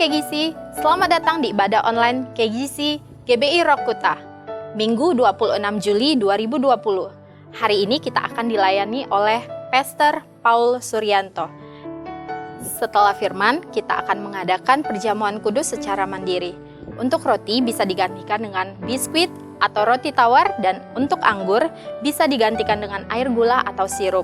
KGC, selamat datang di ibadah online KGC GBI Rokuta, Minggu 26 Juli 2020. Hari ini kita akan dilayani oleh Pastor Paul Suryanto. Setelah firman, kita akan mengadakan perjamuan kudus secara mandiri. Untuk roti bisa digantikan dengan biskuit atau roti tawar, dan untuk anggur bisa digantikan dengan air gula atau sirup.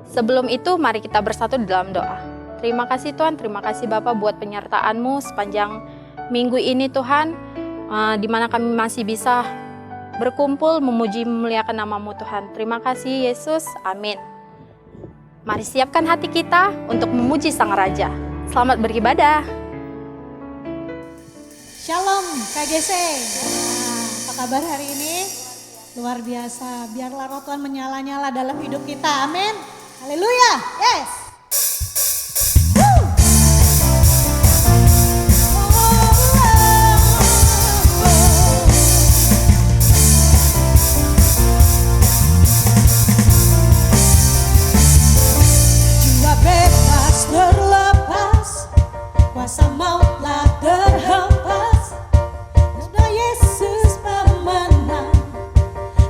Sebelum itu, mari kita bersatu di dalam doa. Terima kasih Tuhan, terima kasih Bapak buat penyertaan-Mu sepanjang minggu ini Tuhan, di mana kami masih bisa berkumpul memuji memuliakan nama-Mu Tuhan. Terima kasih Yesus, amin. Mari siapkan hati kita untuk memuji Sang Raja. Selamat beribadah. Shalom KGC. Apa kabar hari ini? Luar biasa. Biarlah roh Tuhan menyala-nyala dalam hidup kita. Amin. Haleluya. Yes. Jiwa bebas terlepas, kuasa mautlah terhempas. Nama Yesus pemenang,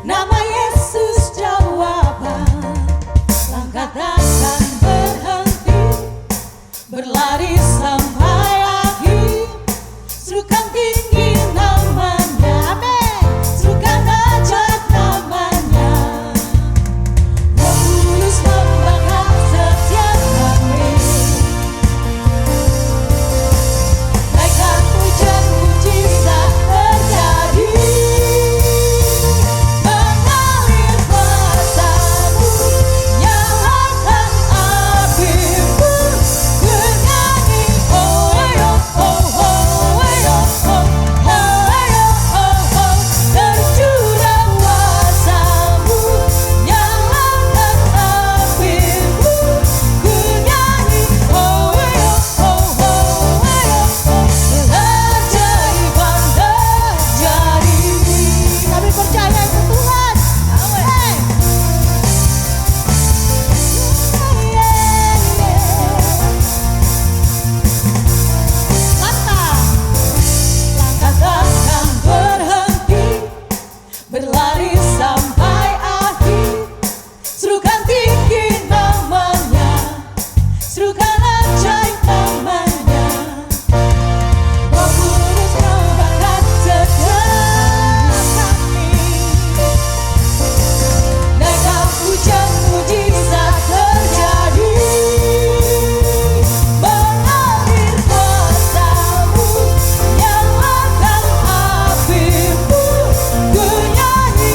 nama Yesus jawaban. Langkah takkan berhenti, berlari sampai akhir. Serukan tinggi namanya, amin. Serukan ajaib namanya. Roh Kudus membakar setiap kami. Naikkan pujian mujizat terjadi. Mengalir kuasa-Mu, nyalakan api-Mu. Bernyanyi, oh yo oh oh yo oh oh yo oh oh. Tercurah kuasa-Mu, nyalakan api-Mu. Bernyanyi, oh yo oh oh yo oh. Keajaiban terjadi. Kami percaya itu Tuhan. Amin. Langkah takkan berhenti, berlari sampai akhir. Serukan tinggi namanya, serukan ajaib namanya. Roh Kudus membakar setiap kami. Naikkan pujian mujizat terjadi. Mengalir kuasa-Mu, nyalakan api-Mu. Ku nyanyi,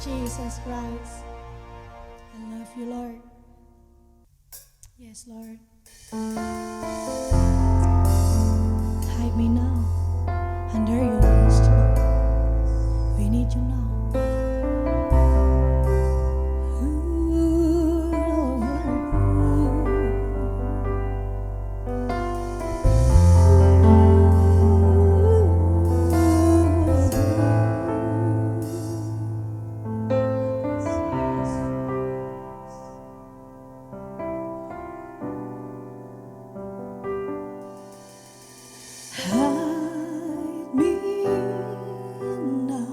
Jesus Christ. I love you, Lord. Yes, Lord. Hide me now under your wings, Lord. We need you now. Hide me now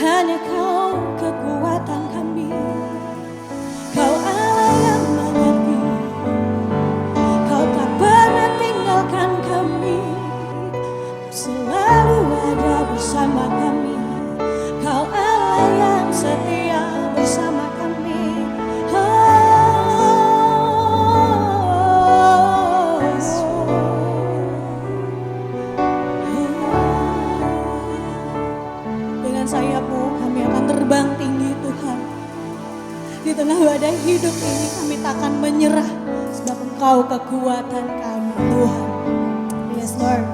hanya Kau kekuatan kami. Kau Allah yang mengerti, Kau tak pernah tinggalkan kami, selalu ada bersama kami. Kau Allah yang setia bersama kami. Dengan sayap-Mu kami akan terbang tinggi Tuhan. Di tengah badai hidup ini kami tak akan menyerah, sebab Engkau kekuatan kami Tuhan. Yes Lord.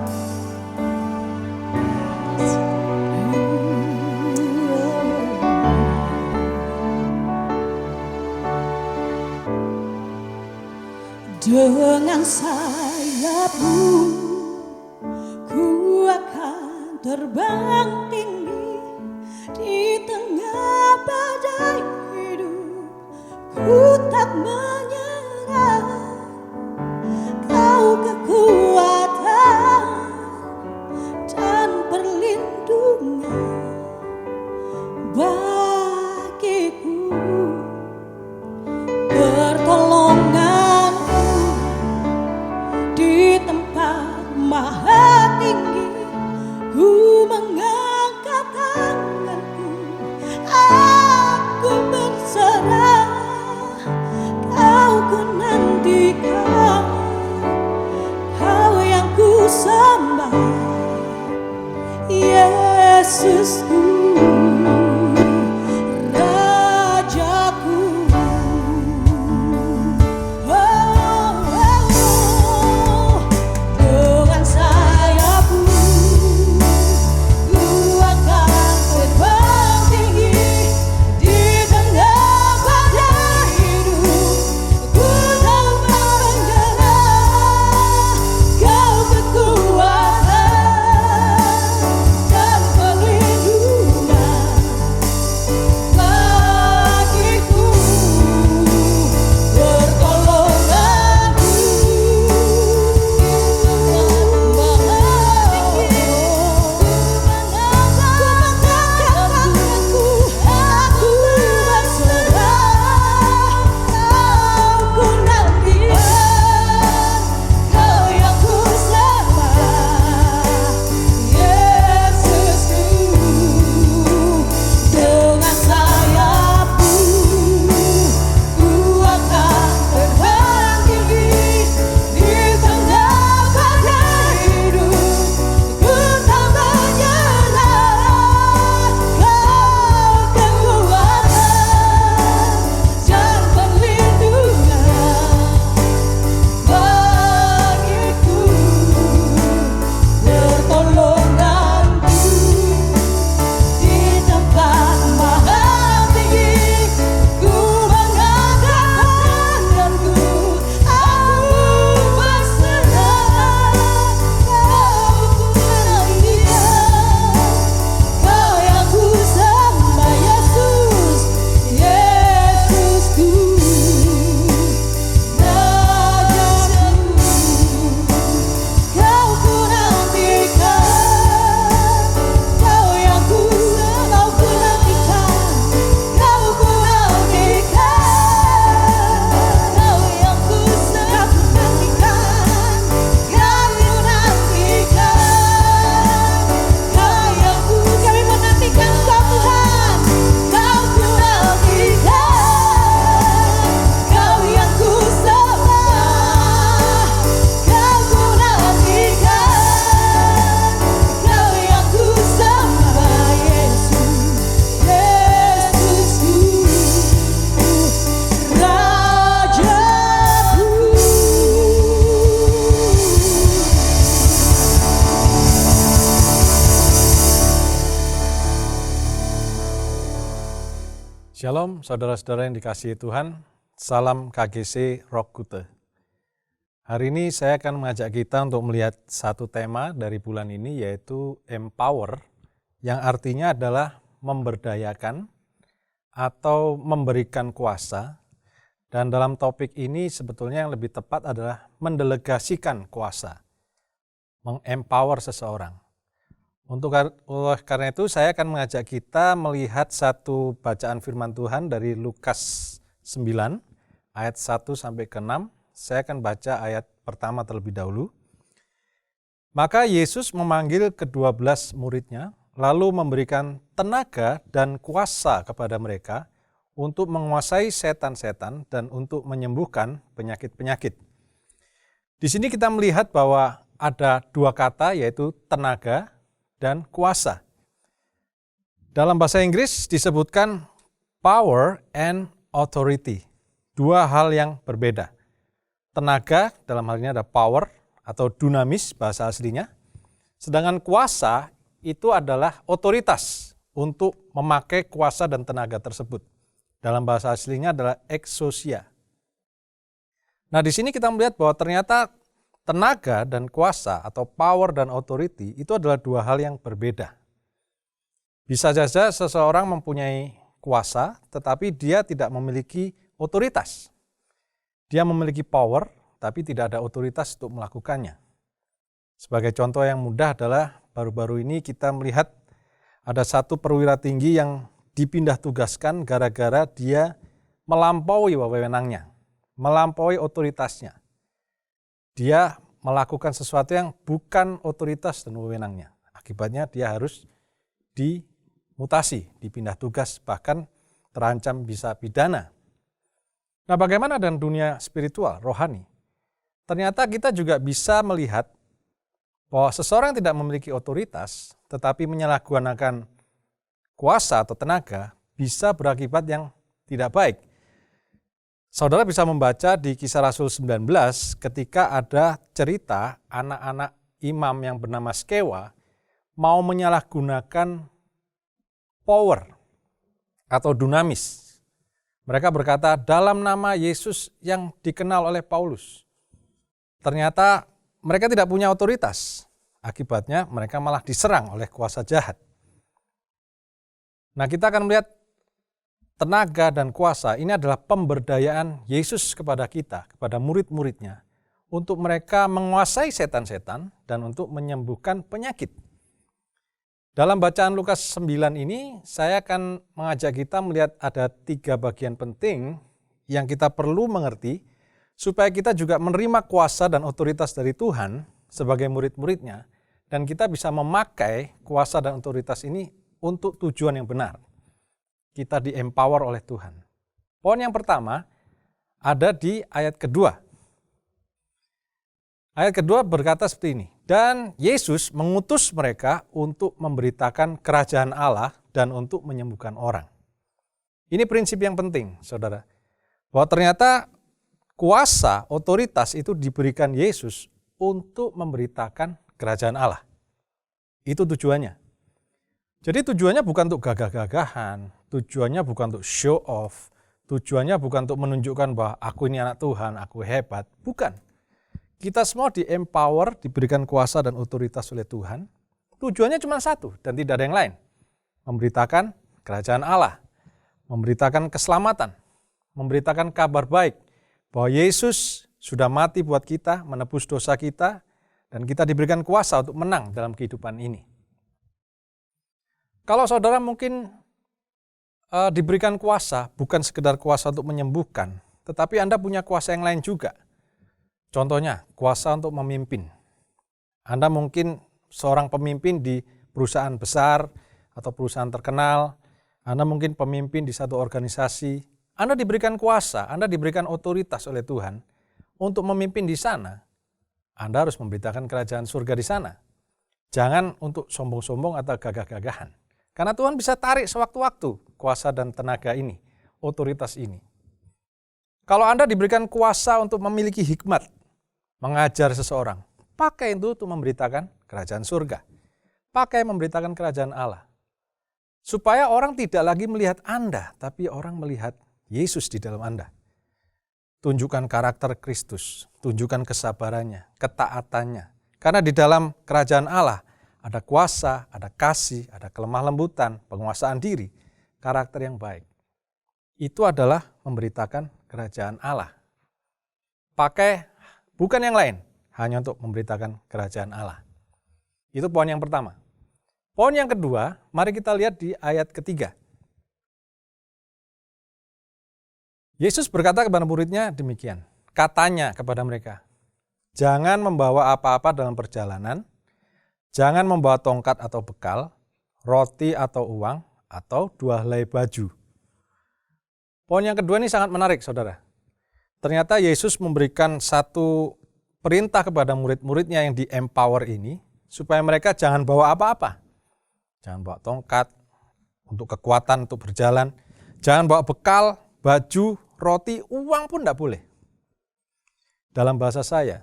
Dengan sayap-Mu ku akan terbang tinggi di tengah badai hidup. Ku tak menyerah, Kau kekuatan dan perlindungan bagiku, pertolonganmu di tempat maha tinggi. Ku mengangkat tanganku, aku berserah. Kau ku nantikan, Kau yang ku sembah, Yesusku, Rajaku. Dengan sayap-Mu ku akan terbang tinggi di tengah badai hidup. Ku tak menyerah, Kau kekuatan dan perlindungan bagiku, pertolonganku aku berserah. Kau ku nantikan, Kau yang ku sembah, Yesusku. Dengan sayap-Mu ku akan terbang tinggi di tengah badai hidup. Ku tak menyerah, Kau kekuatan dan perlindungan bagiku, pertolonganku di tempat maha tinggi. Ku mengangkat tanganku, aku berserah. Kau ku nantikan, Kau yang ku sembah, Yesus, Yesusku, Rajaku. Kau ku nantikan, Kau yang ku sembah, Kau ku nantikan, Kau ku nantikan, Kau yang ku sembah, Kau ku nantikan, Kau ku nantikan, Kau yang ku kami menantikan Kau Tuhan. Kau ku nantikan, Kau yang ku sembah, Kau ku nantikan, Kau yang ku sembah, Yesus, Yesusku, Rajaku. Shalom saudara-saudara yang dikasihi Tuhan, salam KGC Rockute. Hari ini saya akan mengajak kita untuk melihat satu tema dari bulan ini, yaitu empower, yang artinya adalah memberdayakan atau memberikan kuasa. Dan dalam topik ini sebetulnya yang lebih tepat adalah mendelegasikan kuasa, mengempower seseorang. Oleh karena itu saya akan mengajak kita melihat satu bacaan firman Tuhan dari Lukas 9 ayat 1 sampai ke 6. Saya akan baca ayat pertama terlebih dahulu. Maka Yesus memanggil ke-12 muridnya, lalu memberikan tenaga dan kuasa kepada mereka untuk menguasai setan-setan dan untuk menyembuhkan penyakit-penyakit. Di sini kita melihat bahwa ada dua kata, yaitu tenaga dan kuasa. Dalam bahasa Inggris disebutkan power and authority. Dua hal yang berbeda. Tenaga dalam hal ini ada power atau dunamis bahasa aslinya. Sedangkan kuasa itu adalah otoritas untuk memakai kuasa dan tenaga tersebut. Dalam bahasa aslinya adalah exousia. Nah, di sini kita melihat bahwa ternyata tenaga dan kuasa atau power dan authority itu adalah dua hal yang berbeda. Bisa saja seseorang mempunyai kuasa tetapi dia tidak memiliki otoritas. Dia memiliki power tapi tidak ada otoritas untuk melakukannya. Sebagai contoh yang mudah adalah baru-baru ini kita melihat ada satu perwira tinggi yang dipindah tugaskan gara-gara dia melampaui wewenangnya, melampaui otoritasnya. Dia melakukan sesuatu yang bukan otoritas dan wewenangnya. Akibatnya dia harus dimutasi, dipindah tugas, bahkan terancam bisa pidana. Nah, bagaimana dengan dunia spiritual, rohani? Ternyata kita juga bisa melihat bahwa seseorang yang tidak memiliki otoritas, tetapi menyalahgunakan kuasa atau tenaga, bisa berakibat yang tidak baik. Saudara bisa membaca di Kisah Rasul 19 ketika ada cerita anak-anak imam yang bernama Skewa mau menyalahgunakan power atau dunamis. Mereka berkata dalam nama Yesus yang dikenal oleh Paulus. Ternyata mereka tidak punya otoritas. Akibatnya mereka malah diserang oleh kuasa jahat. Nah, kita akan melihat tenaga dan kuasa ini adalah pemberdayaan Yesus kepada kita, kepada murid-muridnya, untuk mereka menguasai setan-setan dan untuk menyembuhkan penyakit. Dalam bacaan Lukas 9 ini, saya akan mengajak kita melihat ada 3 bagian penting yang kita perlu mengerti, supaya kita juga menerima kuasa dan otoritas dari Tuhan sebagai murid-muridnya, dan kita bisa memakai kuasa dan otoritas ini untuk tujuan yang benar. Kita di-empower oleh Tuhan. Poin yang pertama ada di ayat kedua. Ayat kedua berkata seperti ini, dan Yesus mengutus mereka untuk memberitakan kerajaan Allah dan untuk menyembuhkan orang. Ini prinsip yang penting, saudara. Bahwa ternyata kuasa, otoritas itu diberikan Yesus untuk memberitakan kerajaan Allah. Itu tujuannya. Jadi tujuannya bukan untuk gagah-gagahan, tujuannya bukan untuk show off, tujuannya bukan untuk menunjukkan bahwa aku ini anak Tuhan, aku hebat. Bukan. Kita semua di-empower, diberikan kuasa dan otoritas oleh Tuhan. Tujuannya cuma satu dan tidak ada yang lain. Memberitakan kerajaan Allah, memberitakan keselamatan, memberitakan kabar baik bahwa Yesus sudah mati buat kita, menebus dosa kita, dan kita diberikan kuasa untuk menang dalam kehidupan ini. Kalau saudara mungkin diberikan kuasa, bukan sekedar kuasa untuk menyembuhkan, tetapi Anda punya kuasa yang lain juga. Contohnya, kuasa untuk memimpin. Anda mungkin seorang pemimpin di perusahaan besar atau perusahaan terkenal, Anda mungkin pemimpin di satu organisasi, Anda diberikan kuasa, Anda diberikan otoritas oleh Tuhan untuk memimpin di sana. Anda harus memberitakan kerajaan surga di sana. Jangan untuk sombong-sombong atau gagah-gagahan. Karena Tuhan bisa tarik sewaktu-waktu kuasa dan tenaga ini, otoritas ini. Kalau Anda diberikan kuasa untuk memiliki hikmat, mengajar seseorang, pakai itu untuk memberitakan kerajaan surga. Pakai memberitakan kerajaan Allah. Supaya orang tidak lagi melihat Anda, tapi orang melihat Yesus di dalam Anda. Tunjukkan karakter Kristus, tunjukkan kesabarannya, ketaatannya. Karena di dalam kerajaan Allah, ada kuasa, ada kasih, ada kelemah lembutan, penguasaan diri, karakter yang baik. Itu adalah memberitakan kerajaan Allah. Pakai bukan yang lain, hanya untuk memberitakan kerajaan Allah. Itu poin yang pertama. Poin yang kedua, mari kita lihat di ayat ketiga. Yesus berkata kepada muridnya demikian, katanya kepada mereka, jangan membawa apa-apa dalam perjalanan, jangan membawa tongkat atau bekal, roti atau uang, atau 2 helai baju. Poin yang kedua ini sangat menarik, saudara. Ternyata Yesus memberikan satu perintah kepada murid-muridnya yang di-empower ini, supaya mereka jangan bawa apa-apa. Jangan bawa tongkat untuk kekuatan, untuk berjalan. Jangan bawa bekal, baju, roti, uang pun tidak boleh. Dalam bahasa saya,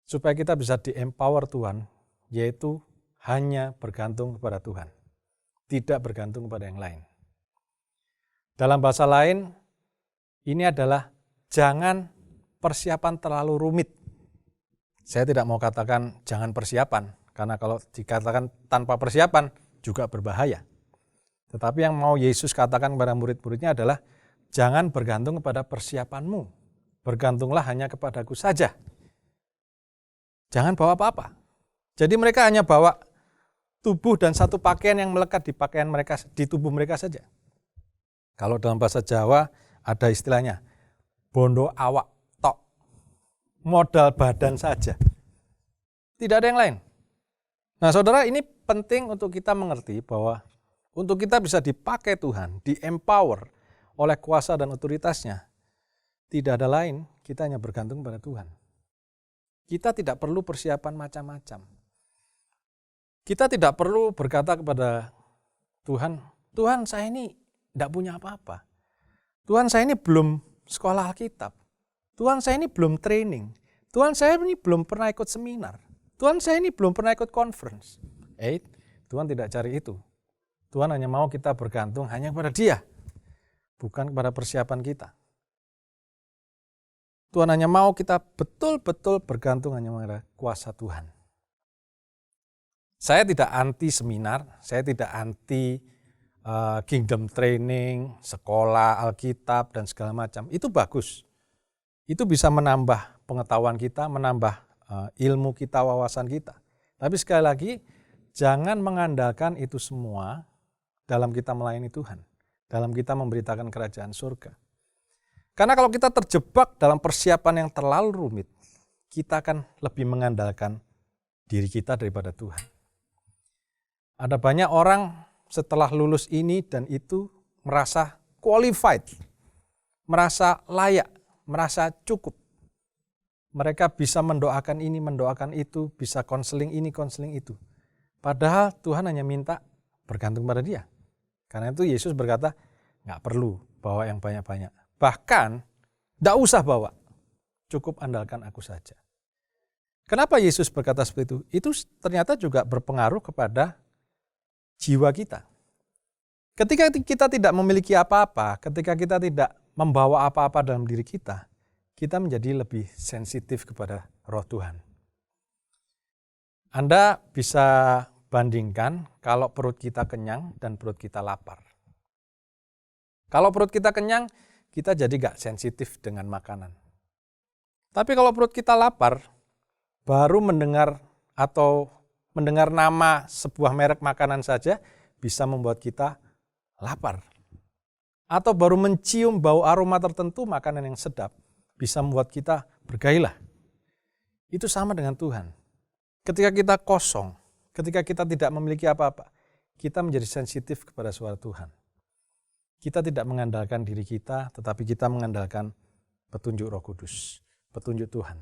supaya kita bisa di-empower Tuhan, yaitu hanya bergantung kepada Tuhan. Tidak bergantung kepada yang lain. Dalam bahasa lain, ini adalah jangan persiapan terlalu rumit. Saya tidak mau katakan jangan persiapan, karena kalau dikatakan tanpa persiapan juga berbahaya. Tetapi yang mau Yesus katakan kepada murid-muridnya adalah jangan bergantung kepada persiapanmu. Bergantunglah hanya kepadaku saja. Jangan bawa apa-apa. Jadi mereka hanya bawa tubuh dan satu pakaian yang melekat di pakaian mereka, di tubuh mereka saja. Kalau dalam bahasa Jawa ada istilahnya, bondo awak tok, modal badan saja. Tidak ada yang lain. Nah saudara, ini penting untuk kita mengerti bahwa untuk kita bisa dipakai Tuhan, di-empower oleh kuasa dan otoritasnya, tidak ada lain, kita hanya bergantung pada Tuhan. Kita tidak perlu persiapan macam-macam. Kita tidak perlu berkata kepada Tuhan, Tuhan saya ini tidak punya apa-apa. Tuhan saya ini belum sekolah Alkitab. Tuhan saya ini belum training. Tuhan saya ini belum pernah ikut seminar. Tuhan saya ini belum pernah ikut conference. Tuhan tidak cari itu. Tuhan hanya mau kita bergantung hanya kepada Dia, bukan kepada persiapan kita. Tuhan hanya mau kita betul-betul bergantung hanya kepada kuasa Tuhan. Saya tidak anti seminar, saya tidak anti kingdom training, sekolah, Alkitab, dan segala macam. Itu bagus. Itu bisa menambah pengetahuan kita, menambah ilmu kita, wawasan kita. Tapi sekali lagi, jangan mengandalkan itu semua dalam kita melayani Tuhan, dalam kita memberitakan kerajaan surga. Karena kalau kita terjebak dalam persiapan yang terlalu rumit, kita akan lebih mengandalkan diri kita daripada Tuhan. Ada banyak orang setelah lulus ini dan itu merasa qualified, merasa layak, merasa cukup. Mereka bisa mendoakan ini, mendoakan itu, bisa konseling ini, konseling itu. Padahal Tuhan hanya minta bergantung pada Dia. Karena itu Yesus berkata, nggak perlu bawa yang banyak-banyak. Bahkan, nggak usah bawa, cukup andalkan aku saja. Kenapa Yesus berkata seperti itu? Itu ternyata juga berpengaruh kepada jiwa kita. Ketika kita tidak memiliki apa-apa, ketika kita tidak membawa apa-apa dalam diri kita, kita menjadi lebih sensitif kepada Roh Tuhan. Anda bisa bandingkan kalau perut kita kenyang dan perut kita lapar. Kalau perut kita kenyang, kita jadi gak sensitif dengan makanan. Tapi kalau perut kita lapar, baru mendengar nama sebuah merek makanan saja bisa membuat kita lapar. Atau baru mencium bau aroma tertentu makanan yang sedap bisa membuat kita bergairah. Itu sama dengan Tuhan. Ketika kita kosong, ketika kita tidak memiliki apa-apa, kita menjadi sensitif kepada suara Tuhan. Kita tidak mengandalkan diri kita, tetapi kita mengandalkan petunjuk Roh Kudus, petunjuk Tuhan.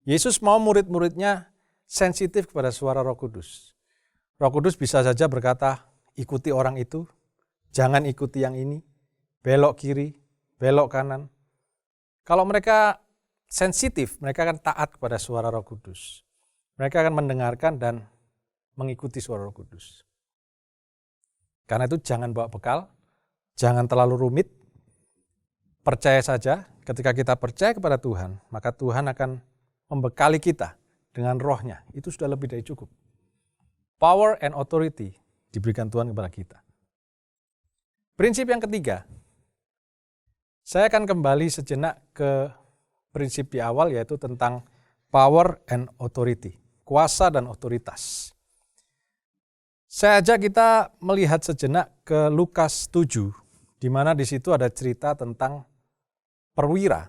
Yesus mau murid-muridnya sensitif kepada suara Roh Kudus. Roh Kudus bisa saja berkata, ikuti orang itu, jangan ikuti yang ini, belok kiri, belok kanan. Kalau mereka sensitif, mereka akan taat kepada suara Roh Kudus. Mereka akan mendengarkan dan mengikuti suara Roh Kudus. Karena itu jangan bawa bekal, jangan terlalu rumit, percaya saja. Ketika kita percaya kepada Tuhan, maka Tuhan akan membekali kita dengan rohnya. Itu sudah lebih dari cukup. Power and authority diberikan Tuhan kepada kita. Prinsip yang ketiga, saya akan kembali sejenak ke prinsip di awal, yaitu tentang power and authority, kuasa dan otoritas. Saya ajak kita melihat sejenak ke Lukas 7, di mana di situ ada cerita tentang perwira.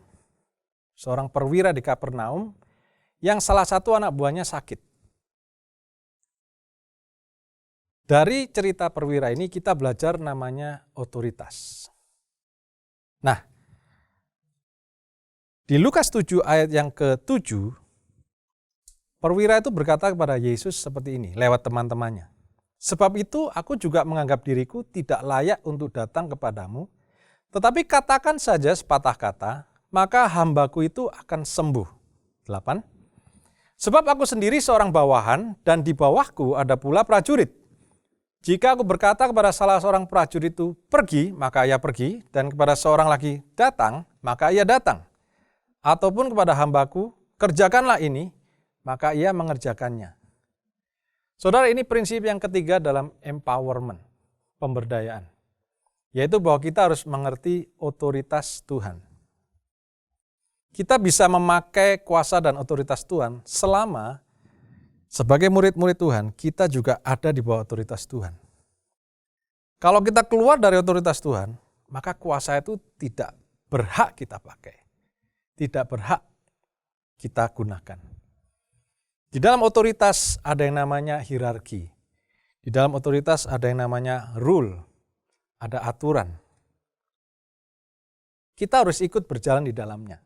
Seorang perwira di Kapernaum yang salah satu anak buahnya sakit. Dari cerita perwira ini kita belajar namanya otoritas. Nah, di Lukas 7 ayat yang ke-7, perwira itu berkata kepada Yesus seperti ini lewat teman-temannya. Sebab itu aku juga menganggap diriku tidak layak untuk datang kepadamu, tetapi katakan saja sepatah kata, maka hambaku itu akan sembuh. 8. Sebab aku sendiri seorang bawahan dan di bawahku ada pula prajurit. Jika aku berkata kepada salah seorang prajurit itu pergi, maka ia pergi, dan kepada seorang lagi datang, maka ia datang. Ataupun kepada hambaku, kerjakanlah ini, maka ia mengerjakannya. Saudara, ini prinsip yang ketiga dalam empowerment, pemberdayaan. Yaitu bahwa kita harus mengerti otoritas Tuhan. Kita bisa memakai kuasa dan otoritas Tuhan selama sebagai murid-murid Tuhan, kita juga ada di bawah otoritas Tuhan. Kalau kita keluar dari otoritas Tuhan, maka kuasa itu tidak berhak kita pakai. Tidak berhak kita gunakan. Di dalam otoritas ada yang namanya hierarki. Di dalam otoritas ada yang namanya rule, ada aturan. Kita harus ikut berjalan di dalamnya.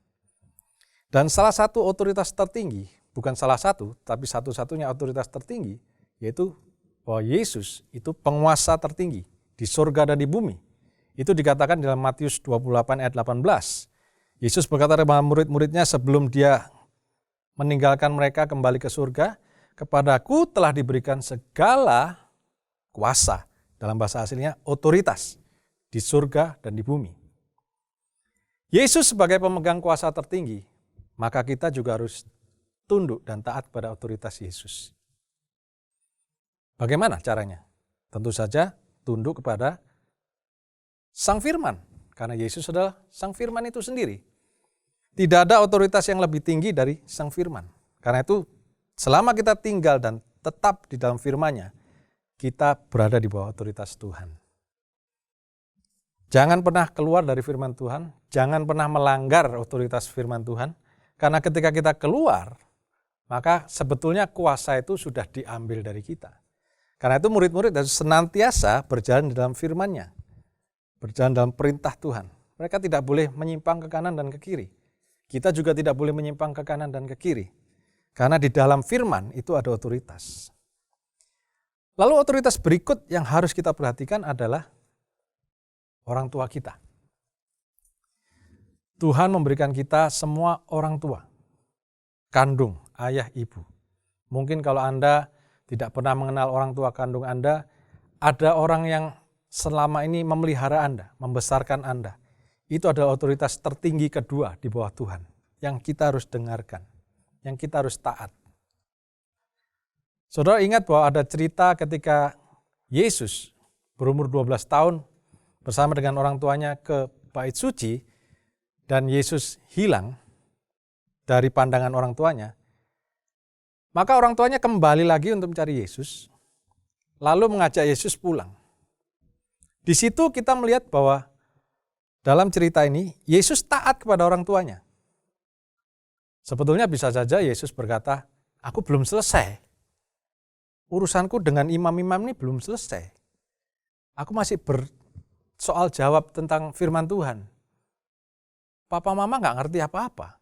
Dan salah satu otoritas tertinggi, bukan salah satu, tapi satu-satunya otoritas tertinggi, yaitu bahwa Yesus itu penguasa tertinggi di surga dan di bumi. Itu dikatakan dalam Matius 28 ayat 18. Yesus berkata kepada murid-muridnya sebelum dia meninggalkan mereka kembali ke surga, kepadaku telah diberikan segala kuasa, dalam bahasa aslinya otoritas, di surga dan di bumi. Yesus sebagai pemegang kuasa tertinggi, maka kita juga harus tunduk dan taat pada otoritas Yesus. Bagaimana caranya? Tentu saja tunduk kepada Sang Firman, karena Yesus adalah Sang Firman itu sendiri. Tidak ada otoritas yang lebih tinggi dari Sang Firman. Karena itu selama kita tinggal dan tetap di dalam firman-Nya, kita berada di bawah otoritas Tuhan. Jangan pernah keluar dari firman Tuhan, jangan pernah melanggar otoritas firman Tuhan, karena ketika kita keluar, maka sebetulnya kuasa itu sudah diambil dari kita. Karena itu murid-murid harus senantiasa berjalan di dalam firman-Nya, berjalan dalam perintah Tuhan. Mereka tidak boleh menyimpang ke kanan dan ke kiri. Kita juga tidak boleh menyimpang ke kanan dan ke kiri. Karena di dalam firman itu ada otoritas. Lalu otoritas berikut yang harus kita perhatikan adalah orang tua kita. Tuhan memberikan kita semua orang tua, kandung, ayah, ibu. Mungkin kalau Anda tidak pernah mengenal orang tua kandung Anda, ada orang yang selama ini memelihara Anda, membesarkan Anda. Itu adalah otoritas tertinggi kedua di bawah Tuhan, yang kita harus dengarkan, yang kita harus taat. Saudara ingat bahwa ada cerita ketika Yesus berumur 12 tahun bersama dengan orang tuanya ke Bait Suci, dan Yesus hilang dari pandangan orang tuanya, maka orang tuanya kembali lagi untuk mencari Yesus, lalu mengajak Yesus pulang. Di situ kita melihat bahwa dalam cerita ini, Yesus taat kepada orang tuanya. Sebetulnya bisa saja Yesus berkata, aku belum selesai. Urusanku dengan imam-imam ini belum selesai. Aku masih bersoal jawab tentang firman Tuhan. Papa mama gak ngerti apa-apa.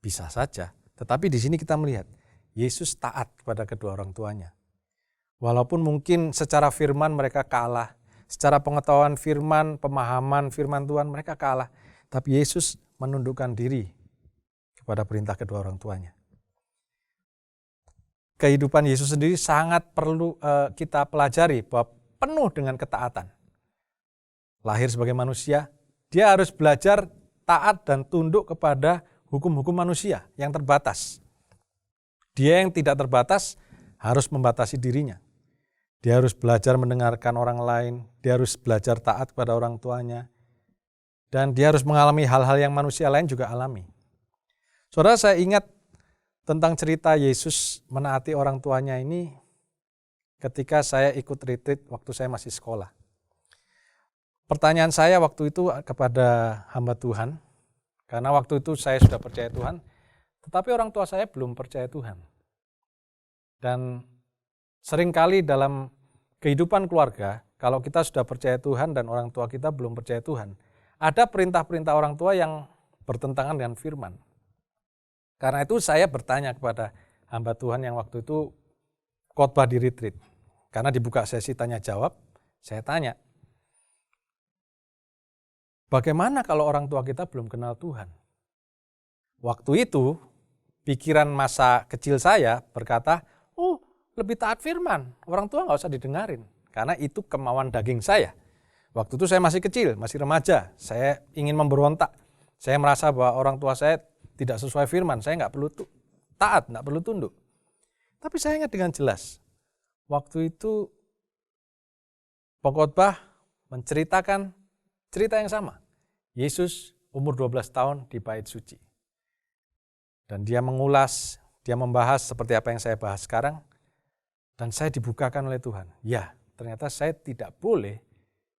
Bisa saja. Tetapi di sini kita melihat, Yesus taat kepada kedua orang tuanya. Walaupun mungkin secara firman mereka kalah, secara pengetahuan firman, pemahaman firman Tuhan mereka kalah. Tapi Yesus menundukkan diri kepada perintah kedua orang tuanya. Kehidupan Yesus sendiri sangat perlu kita pelajari bahwa penuh dengan ketaatan. Lahir sebagai manusia, dia harus belajar taat dan tunduk kepada hukum-hukum manusia yang terbatas. Dia yang tidak terbatas harus membatasi dirinya. Dia harus belajar mendengarkan orang lain, dia harus belajar taat kepada orang tuanya, dan dia harus mengalami hal-hal yang manusia lain juga alami. Saudara, saya ingat tentang cerita Yesus menaati orang tuanya ini ketika saya ikut retreat waktu saya masih sekolah. Pertanyaan saya waktu itu kepada hamba Tuhan, karena waktu itu saya sudah percaya Tuhan, tetapi orang tua saya belum percaya Tuhan. Dan seringkali dalam kehidupan keluarga, kalau kita sudah percaya Tuhan dan orang tua kita belum percaya Tuhan, ada perintah-perintah orang tua yang bertentangan dengan firman. Karena itu saya bertanya kepada hamba Tuhan yang waktu itu khotbah di retreat. Karena dibuka sesi tanya jawab, saya tanya, bagaimana kalau orang tua kita belum kenal Tuhan? Waktu itu, pikiran masa kecil saya berkata, lebih taat firman, orang tua nggak usah didengarin. Karena itu kemauan daging saya. Waktu itu saya masih kecil, masih remaja, saya ingin memberontak. Saya merasa bahwa orang tua saya tidak sesuai firman, saya nggak perlu taat, nggak perlu tunduk. Tapi saya ingat dengan jelas, waktu itu pengkhotbah menceritakan cerita yang sama. Yesus umur 12 tahun di bait suci. Dan dia mengulas, dia membahas seperti apa yang saya bahas sekarang. Dan saya dibukakan oleh Tuhan. Ya, ternyata saya tidak boleh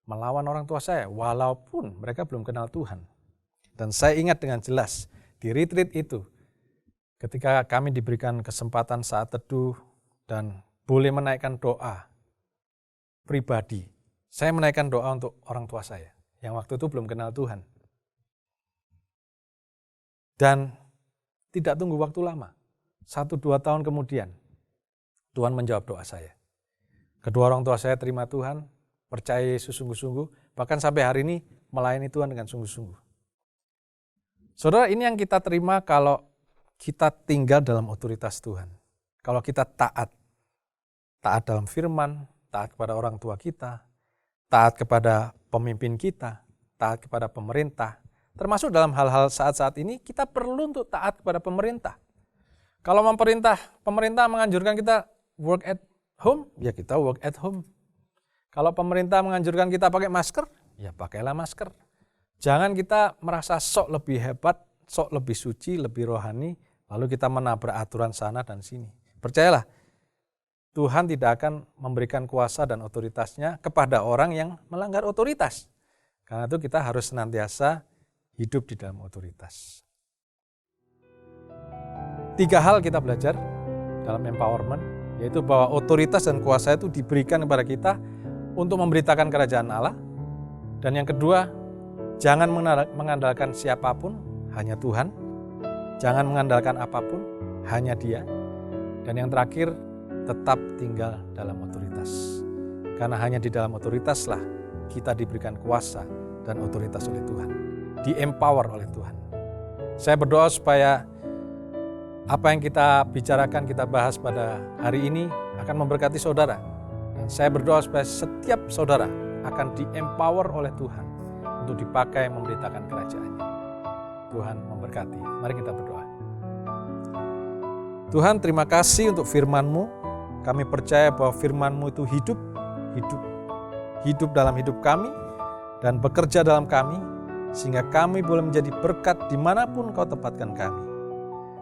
melawan orang tua saya, walaupun mereka belum kenal Tuhan. Dan saya ingat dengan jelas, di retreat itu, ketika kami diberikan kesempatan saat teduh dan boleh menaikkan doa pribadi, saya menaikkan doa untuk orang tua saya, yang waktu itu belum kenal Tuhan. Dan tidak tunggu waktu lama, 1-2 tahun kemudian, Tuhan menjawab doa saya. Kedua orang tua saya terima Tuhan, percaya Yesus sungguh-sungguh, bahkan sampai hari ini melayani Tuhan dengan sungguh-sungguh. Saudara, ini yang kita terima kalau kita tinggal dalam otoritas Tuhan. Kalau kita taat dalam firman, taat kepada orang tua kita, taat kepada pemimpin kita, taat kepada pemerintah. Termasuk dalam hal-hal saat-saat ini kita perlu untuk taat kepada pemerintah. Kalau pemerintah menganjurkan kita work at home, ya kita work at home. Kalau pemerintah menganjurkan kita pakai masker, ya pakailah masker. Jangan kita merasa sok lebih hebat, sok lebih suci, lebih rohani, lalu kita menabrak aturan sana dan sini. Percayalah, Tuhan tidak akan memberikan kuasa dan otoritasnya kepada orang yang melanggar otoritas. Karena itu kita harus senantiasa hidup di dalam otoritas. 3 hal kita belajar dalam empowerment, yaitu bahwa otoritas dan kuasa itu diberikan kepada kita untuk memberitakan kerajaan Allah. Dan yang kedua, jangan mengandalkan siapapun, hanya Tuhan. Jangan mengandalkan apapun, hanya Dia. Dan yang terakhir, tetap tinggal dalam otoritas. Karena hanya di dalam otoritaslah kita diberikan kuasa dan otoritas oleh Tuhan. Di-empower oleh Tuhan. Saya berdoa supaya apa yang kita bicarakan, kita bahas pada hari ini akan memberkati saudara. Dan saya berdoa supaya setiap saudara akan di-empower oleh Tuhan untuk dipakai memberitakan kerajaan-Nya. Tuhan memberkati. Mari kita berdoa. Tuhan, terima kasih untuk firman-Mu. Kami percaya bahwa firman-Mu itu hidup dalam hidup kami dan bekerja dalam kami, sehingga kami boleh menjadi berkat dimanapun Kau tempatkan kami.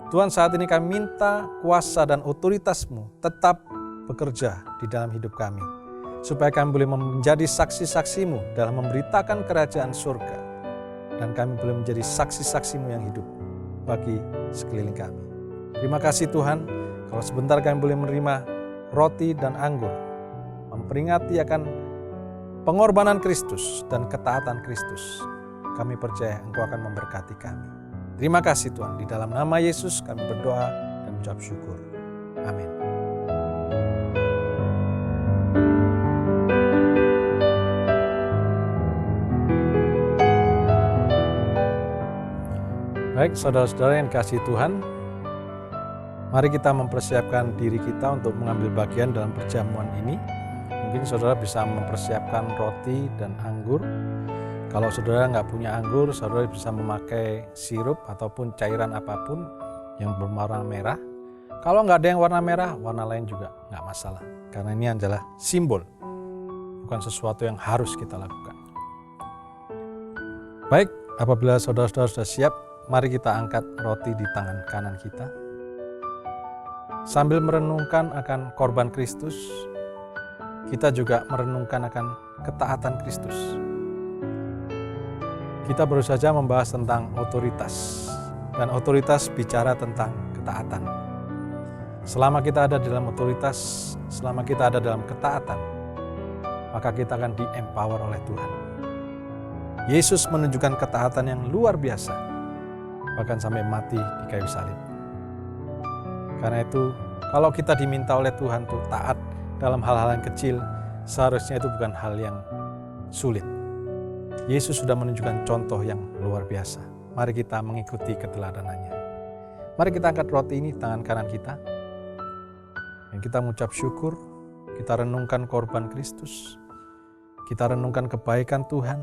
Tuhan, saat ini kami minta kuasa dan otoritas-Mu tetap bekerja di dalam hidup kami, supaya kami boleh menjadi saksi-saksi-Mu dalam memberitakan kerajaan surga, dan kami boleh menjadi saksi-saksi-Mu yang hidup bagi sekeliling kami. Terima kasih Tuhan, kalau sebentar kami boleh menerima roti dan anggur, memperingati akan pengorbanan Kristus dan ketaatan Kristus. Kami percaya Engkau akan memberkati kami. Terima kasih Tuhan, di dalam nama Yesus kami berdoa dan mengucap syukur. Amin. Baik, saudara-saudara yang dikasihi Tuhan, mari kita mempersiapkan diri kita untuk mengambil bagian dalam perjamuan ini. Mungkin saudara bisa mempersiapkan roti dan anggur. Kalau saudara nggak punya anggur, saudara bisa memakai sirup ataupun cairan apapun yang berwarna merah. Kalau nggak ada yang warna merah, warna lain juga nggak masalah. Karena ini adalah simbol, bukan sesuatu yang harus kita lakukan. Baik, apabila saudara-saudara sudah siap, mari kita angkat roti di tangan kanan kita. Sambil merenungkan akan korban Kristus, kita juga merenungkan akan ketaatan Kristus. Kita baru saja membahas tentang otoritas, dan otoritas bicara tentang ketaatan. Selama kita ada dalam otoritas, selama kita ada dalam ketaatan, maka kita akan di-empower oleh Tuhan. Yesus menunjukkan ketaatan yang luar biasa, bahkan sampai mati di kayu salib. Karena itu, kalau kita diminta oleh Tuhan untuk taat dalam hal-hal yang kecil, seharusnya itu bukan hal yang sulit. Yesus sudah menunjukkan contoh yang luar biasa. Mari kita mengikuti keteladanannya. Mari kita angkat roti ini di tangan kanan kita. Dan kita mengucap syukur, kita renungkan korban Kristus. Kita renungkan kebaikan Tuhan.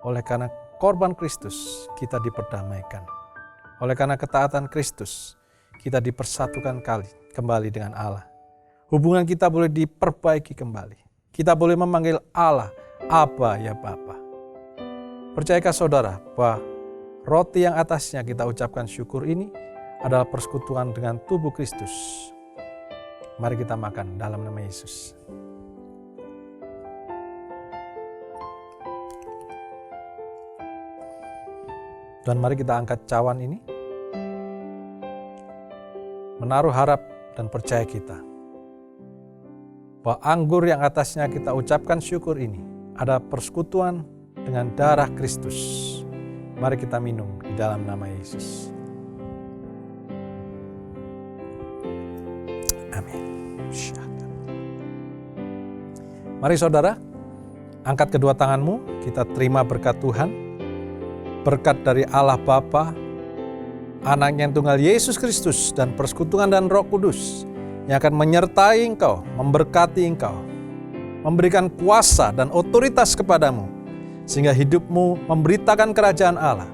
Oleh karena korban Kristus, kita diperdamaikan. Oleh karena ketaatan Kristus, kita dipersatukan kembali dengan Allah. Hubungan kita boleh diperbaiki kembali. Kita boleh memanggil Allah, Aba ya Bapa. Percayakah saudara bahwa roti yang atasnya kita ucapkan syukur ini adalah persekutuan dengan tubuh Kristus. Mari kita makan dalam nama Yesus. Dan mari kita angkat cawan ini. Menaruh harap dan percaya kita bahwa anggur yang atasnya kita ucapkan syukur ini ada persekutuan dengan darah Kristus. Mari kita minum di dalam nama Yesus. Amin. Mari saudara, angkat kedua tanganmu, kita terima berkat Tuhan. Berkat dari Allah Bapa, Anak yang tunggal Yesus Kristus, dan persekutuan dan Roh Kudus yang akan menyertai engkau, memberkati engkau, memberikan kuasa dan otoritas kepadamu, sehingga hidupmu memberitakan kerajaan Allah,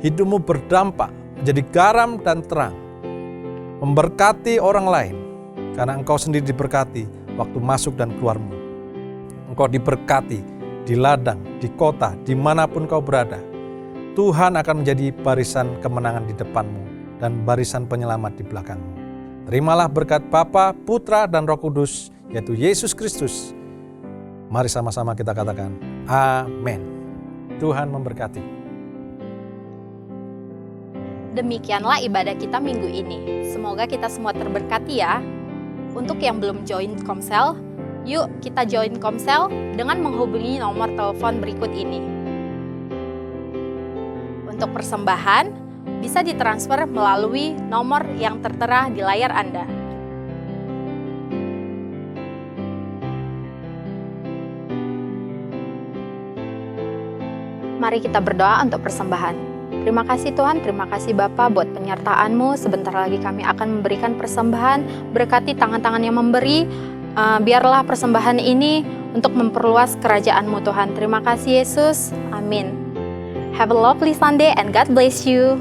hidupmu berdampak, menjadi garam dan terang, memberkati orang lain, karena engkau sendiri diberkati waktu masuk dan keluarmu. Engkau diberkati di ladang, di kota, dimanapun kau berada. Tuhan akan menjadi barisan kemenangan di depanmu dan barisan penyelamat di belakangmu. Terimalah berkat Bapa, Putra, dan Roh Kudus, yaitu Yesus Kristus. Mari sama-sama kita katakan, amin. Tuhan memberkati. Demikianlah ibadah kita minggu ini. Semoga kita semua terberkati ya. Untuk yang belum join Komsel, yuk kita join Komsel dengan menghubungi nomor telepon berikut ini. Untuk persembahan, bisa ditransfer melalui nomor yang tertera di layar Anda. Mari kita berdoa untuk persembahan. Terima kasih Tuhan, terima kasih Bapa buat penyertaan-Mu. Sebentar lagi kami akan memberikan persembahan, berkati tangan-tangan yang memberi. Biarlah persembahan ini untuk memperluas kerajaan-Mu Tuhan. Terima kasih Yesus, amin. Have a lovely Sunday and God bless you.